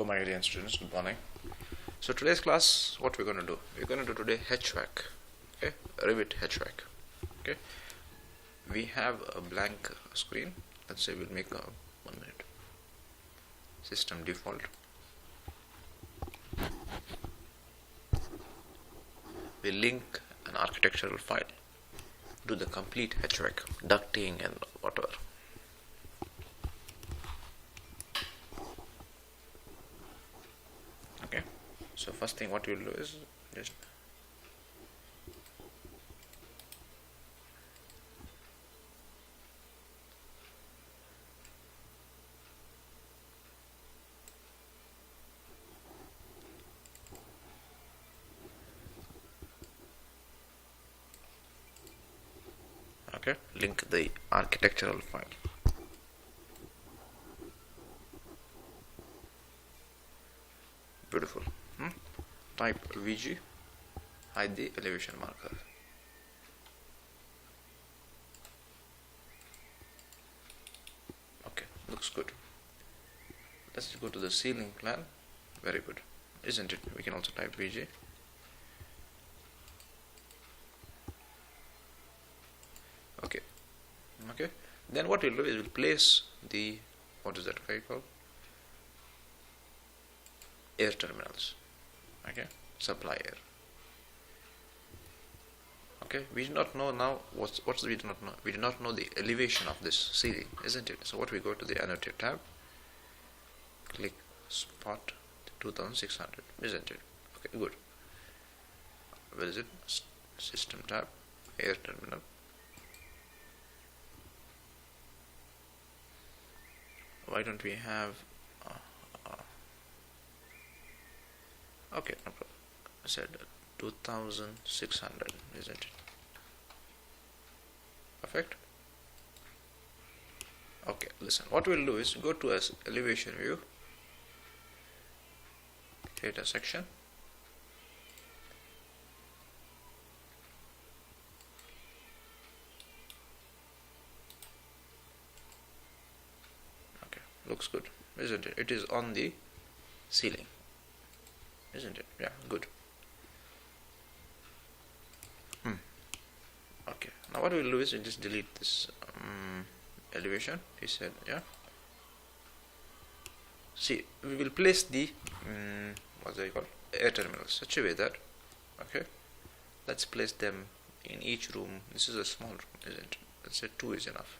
my dear students, good morning. So today's class, what we're going to do? We're going to do today HVAC, okay, Revit HVAC. Okay, we have a blank screen. Let's say we'll make a 1 minute system default. We link an architectural file, do the complete HVAC, ducting and whatever. Okay, so first thing what you'll do is just link the architectural file. Beautiful. Type VG, hide the elevation marker. Okay, looks good. Let's go to the ceiling plan. Very good, isn't it? We can also type VG. Okay, then what we'll do is we'll place the, what is that called? Air terminals. Okay, supply air. Okay, we do not know now what's we do not know. We do not know the elevation of this ceiling, isn't it? So what we go to the annotate tab, click spot 2600, isn't it? Okay, good. Where is it? System tab, air terminal. Why don't we have okay, no problem. I said 2600, isn't it? Perfect. Okay, listen, what we'll do is go to a elevation view, create a section, looks good, isn't it? It is on the ceiling, isn't it? Yeah, good. Okay, now what we'll do is we'll just delete this elevation. He said, yeah. See, we will place the what's they called, air terminals such a way that, okay, let's place them in each room. This is a small room, isn't it? Let's say 2 is enough.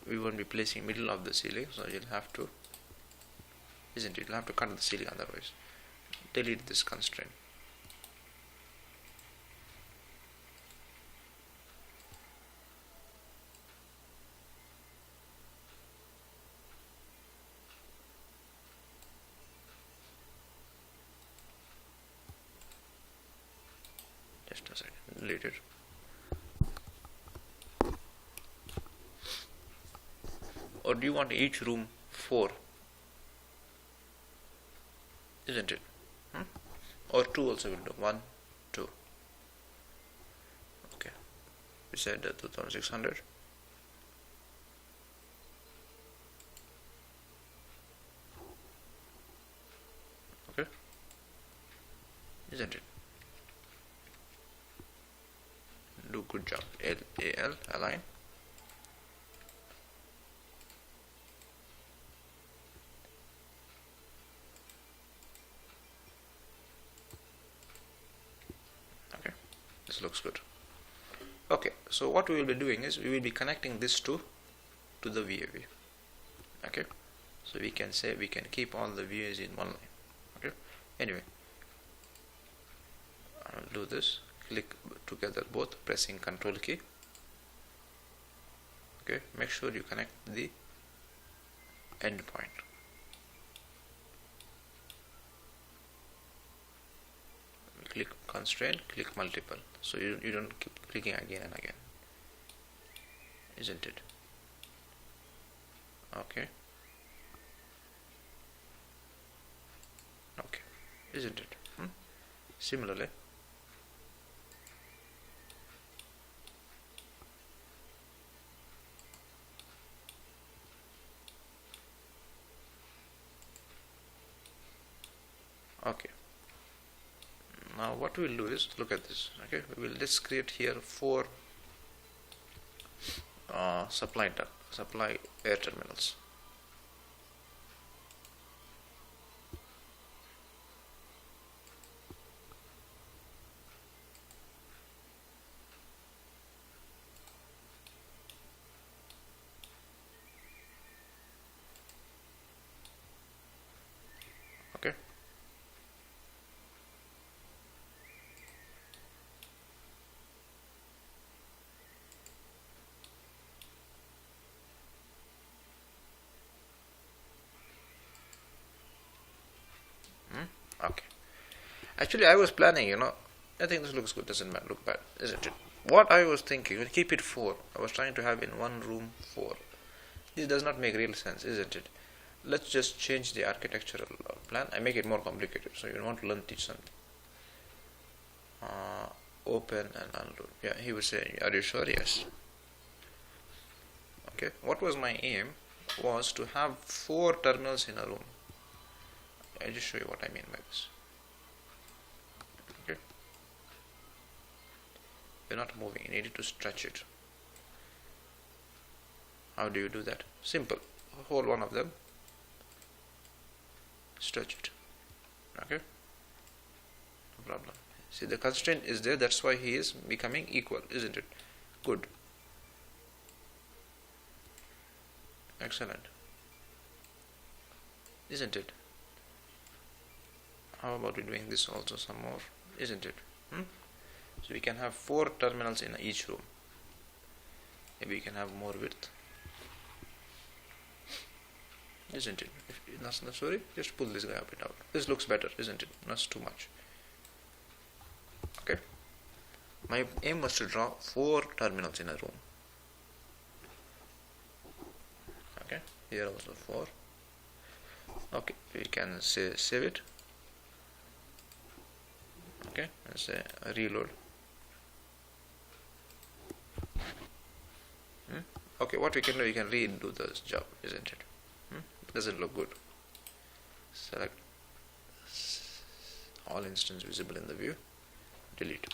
We won't be placing middle of the ceiling, so you'll have to, isn't it? You'll have to cut the ceiling, otherwise delete this constraint. Just a second, delete it. Or do you want each room 4, isn't it? Or 2 also will do. 1, 2. Okay, we said 2600. Okay, isn't it? Do good job. LAL, align. This looks good. Okay, so what we will be doing is we will be connecting this to the VAV. Okay, so we can say we can keep all the VAs in one line. Okay, anyway, I'll do this. Click together both, pressing Control key. Okay, make sure you connect the endpoint. Click constraint, click multiple, so you don't keep clicking again and again. isn't it? Okay. Okay, isn't it? Similarly, okay. Now what we will do is look at this. Okay, we will just create here 4 supply air terminals. Okay. Okay. Actually, I was planning, I think this looks good, doesn't look bad, isn't it? What I was thinking, keep it 4. I was trying to have in one room 4. This does not make real sense, isn't it? Let's just change the architectural plan. I make it more complicated, so you want to learn teach something. Open and unload. Yeah, he was saying, are you sure? Yes. Okay, what was my aim was to have 4 terminals in a room. I'll just show you what I mean by this. Okay, you're not moving, you need to stretch it. How do you do that? Simple. Hold one of them, stretch it. Okay, no problem. See, the constraint is there, that's why he is becoming equal, isn't it? Good. Excellent. Isn't it? How about we doing this also some more? Isn't it? So we can have 4 terminals in each room. Maybe we can have more width. Isn't it? If that's the story, just pull this guy a bit out. This looks better, isn't it? Not too much. Okay. My aim was to draw 4 terminals in a room. Okay. Here also 4. Okay. We can say save it. Okay. And say reload. Okay. What we can do, we can redo this job, isn't it? Doesn't look good. Select all instance visible in the view. Delete.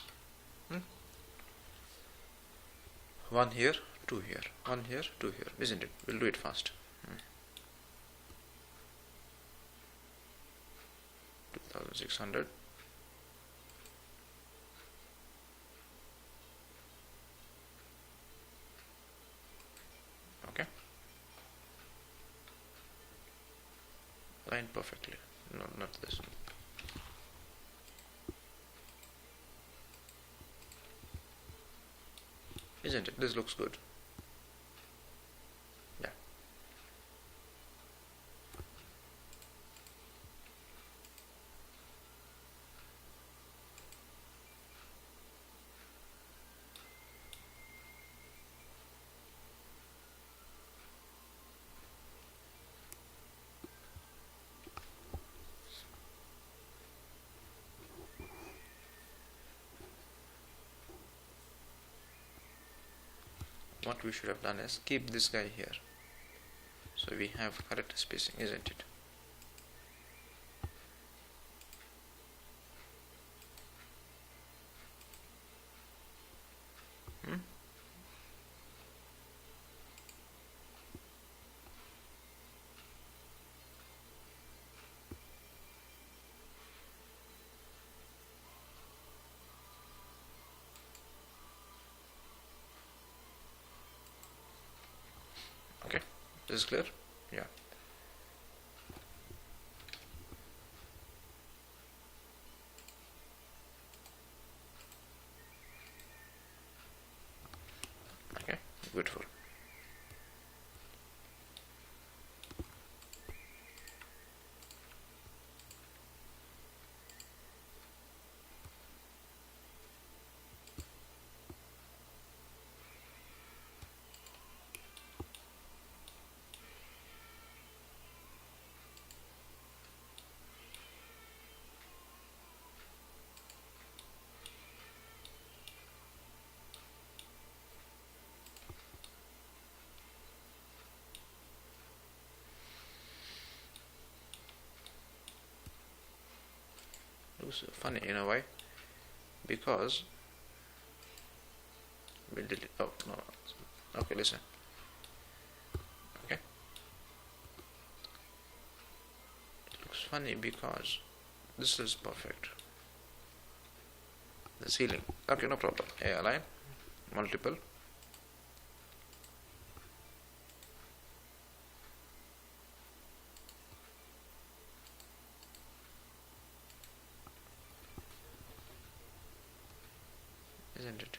1 here, 2 here, 1 here, 2 here, isn't it? We'll do it fast. 2600. Okay. Line perfectly. No, not this. Isn't it? This looks good. Yeah. What we should have done is keep this guy here, so we have correct spacing, isn't it? Okay, this is clear? Yeah. Okay, beautiful. looks funny, you know why? Because we'll delete. Oh no. Okay, listen. Okay, it looks funny because this is perfect. The ceiling. Okay, no problem. Align multiple. Isn't it?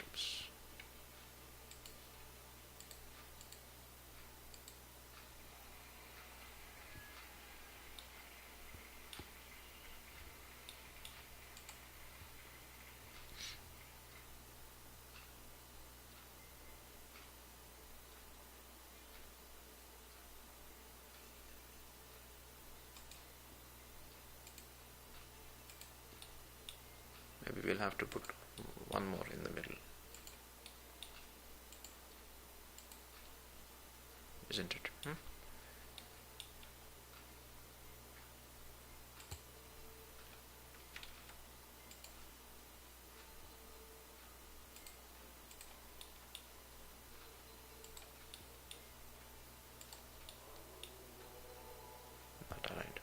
Oops. Maybe we'll have to put one more in the middle, isn't it? Not aligned.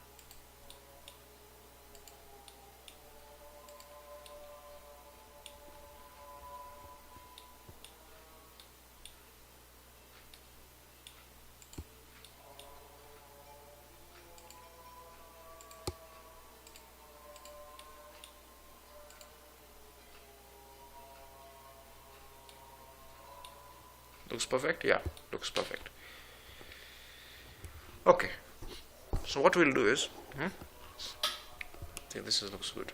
Looks perfect? Yeah, looks perfect. Okay, so what we'll do is, I think this looks good.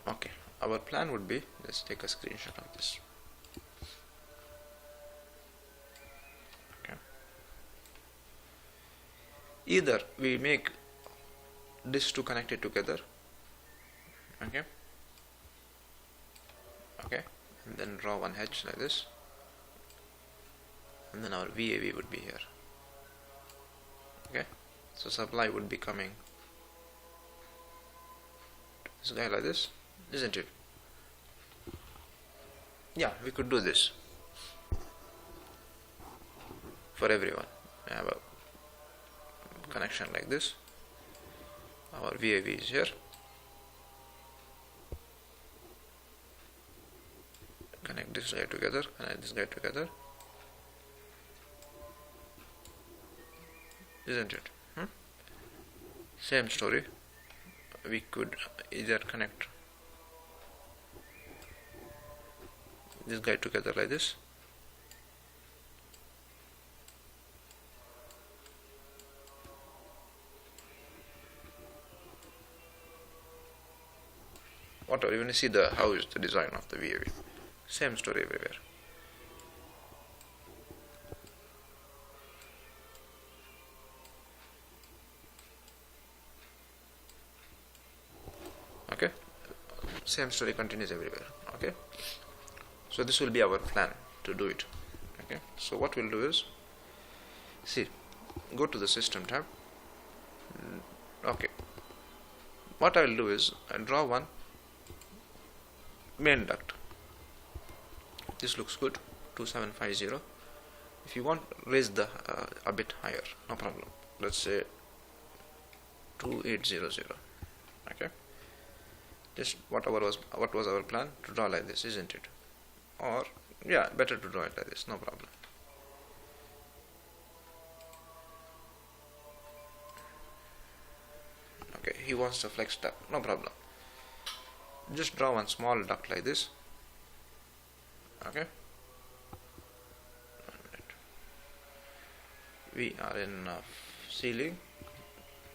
Okay, our plan would be, let's take a screenshot of this. Either we make this two connected together, okay, and then draw one edge like this, and then our VAV would be here. Okay, so supply would be coming this guy like this, isn't it? Yeah, we could do this for everyone. I have a connection like this. Our VAV is here. Connect this guy together, connect this guy together. Isn't it? Same story. We could either connect this guy together like this. Whatever, even you see how is the design of the VAV. Same story everywhere. Okay, same story continues everywhere. Okay, so this will be our plan to do it. Okay, so what we'll do is, see, go to the system tab. Okay, what I will do is I'll draw one main duct. This looks good, 2750. If you want, raise the a bit higher, no problem. Let's say 2800. Okay, just what was our plan, to draw like this, isn't it? Or yeah, better to draw it like this, no problem. Okay, he wants to flex duct, no problem. Just draw one small duct like this. Okay, we are in ceiling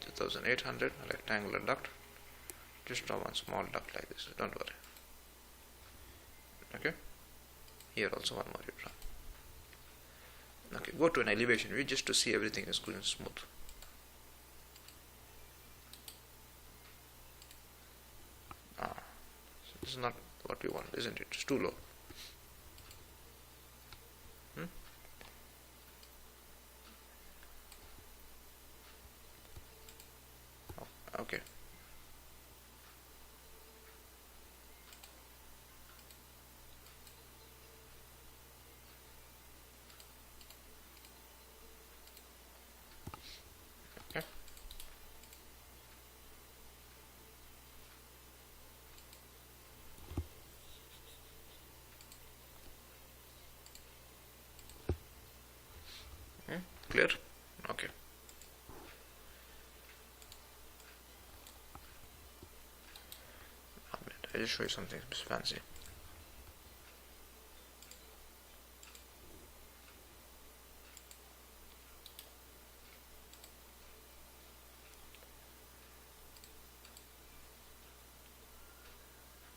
2800, rectangular duct. Just draw one small duct like this, don't worry. Okay, here also one more you draw. Okay, go to an elevation view just to see everything is going smooth. is not what we want, isn't it? It's too low. Okay. Okay. Clear? Okay. I'll just show you something fancy.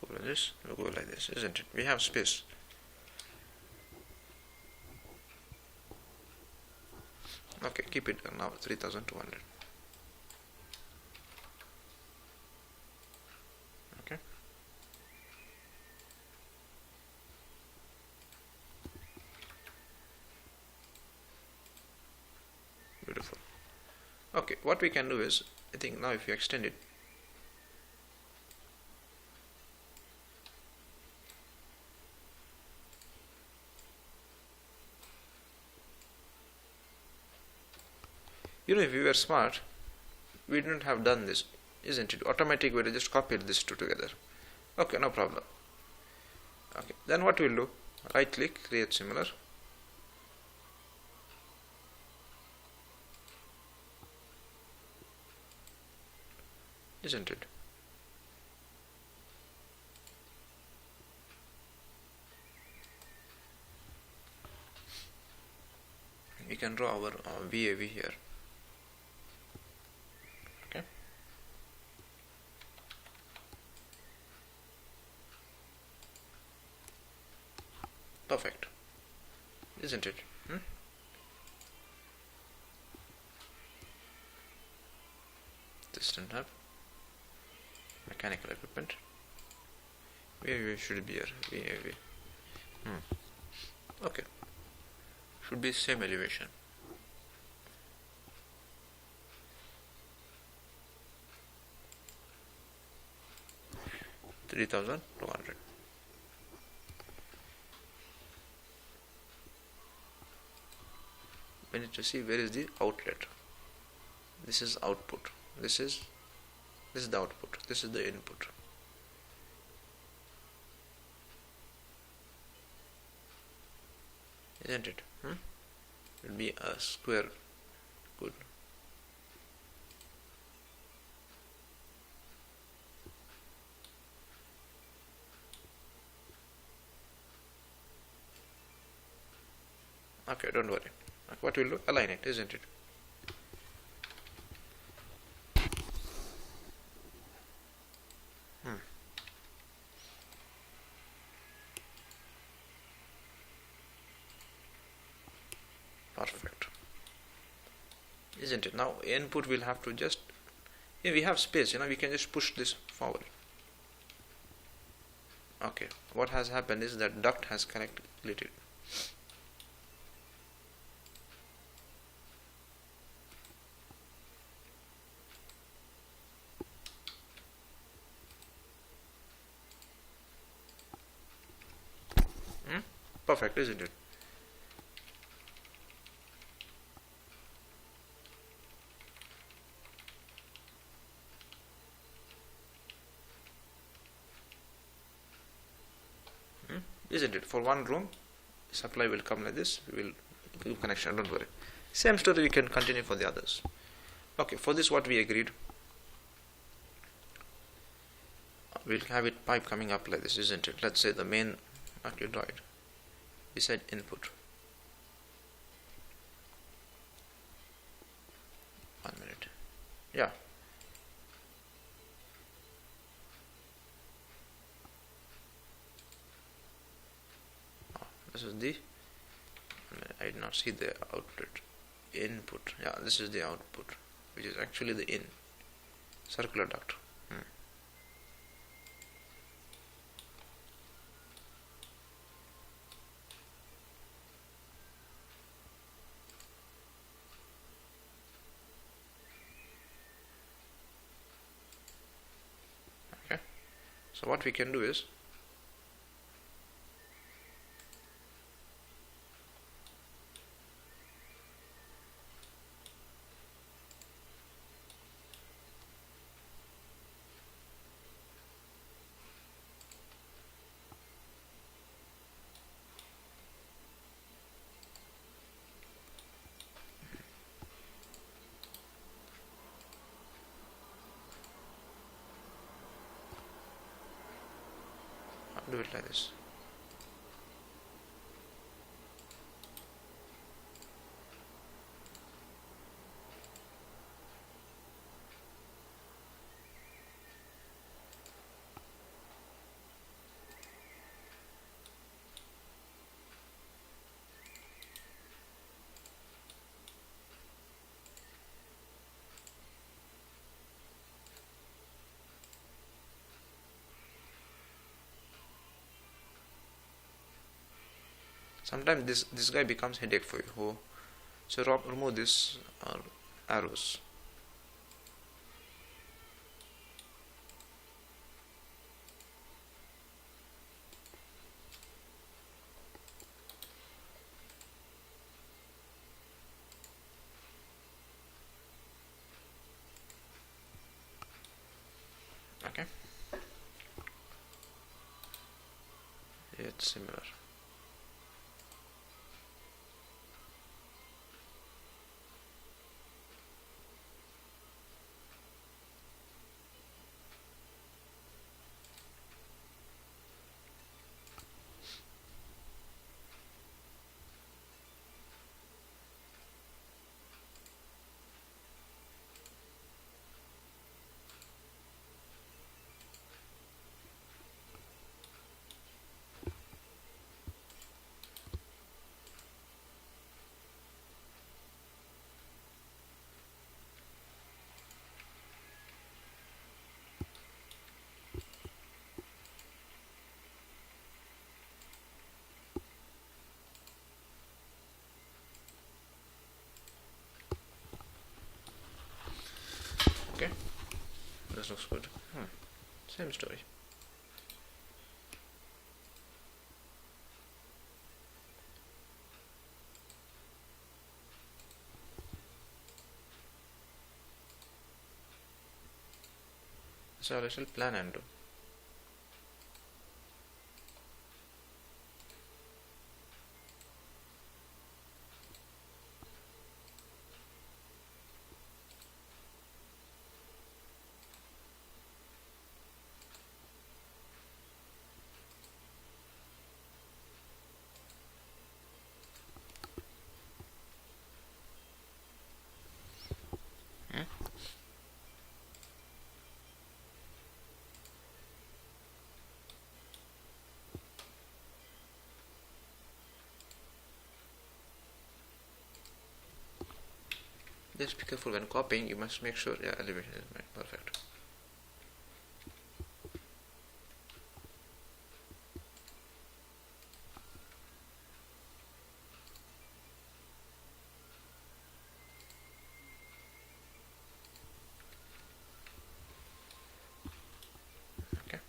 Go like this, we'll go like this, isn't it? We have space. Okay, keep it now 3200. Okay. Beautiful. Okay, what we can do is, I think now if you extend it, if we were smart, we wouldn't have done this, isn't it? Automatic, we would have just copied these two together. Okay, no problem. Okay, then what we'll do, right click, create similar. Isn't it? We can draw our VAV here. Okay. Perfect. Isn't it? This didn't have mechanical equipment. VAV should be here. VAV. Okay. Should be same elevation. $3,200. We need to see where is the outlet. This is output. This is the output. This is the input. Isn't it? It will be a square. Good. Okay, don't worry. What we'll do? Align it, isn't it? Perfect. Isn't it? Now input will have to just, we have space, we can just push this forward. Okay, what has happened is that duct has connected. Perfect, isn't it? Isn't it? For one room, supply will come like this. We will do connection. Don't worry. Same story we can continue for the others. Okay, for this what we agreed. We'll have it pipe coming up like this, isn't it? Let's say the main, not you draw it. We said input. 1 minute. Yeah. This is the, I did not see the output. Input. Yeah, this is the output, which is actually the in. Circular duct. So what we can do is, do it like this. Sometimes this guy becomes headache for you. So remove this arrows. Okay, it's similar. Okay, this looks good. Same story. So let's plan and do. Just be careful when copying. You must make sure elevation is made perfect. Okay.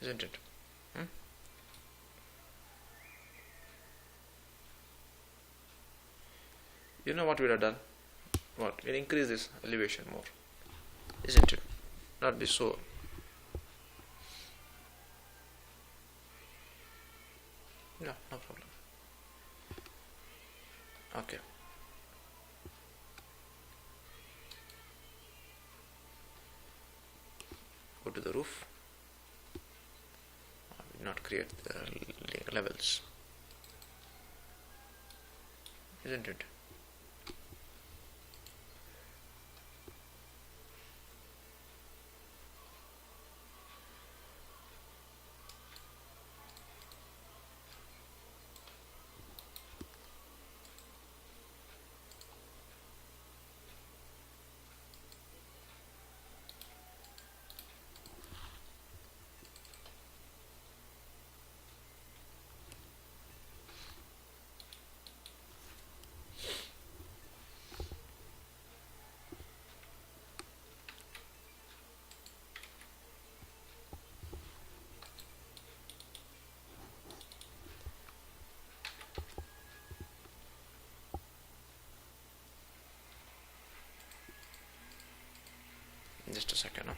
Isn't it? You know what we'd have done? What? We'll increase this elevation more. Isn't it? Not be so. No, no problem. Okay. Go to the roof. I will not create the levels, isn't it? Just a second.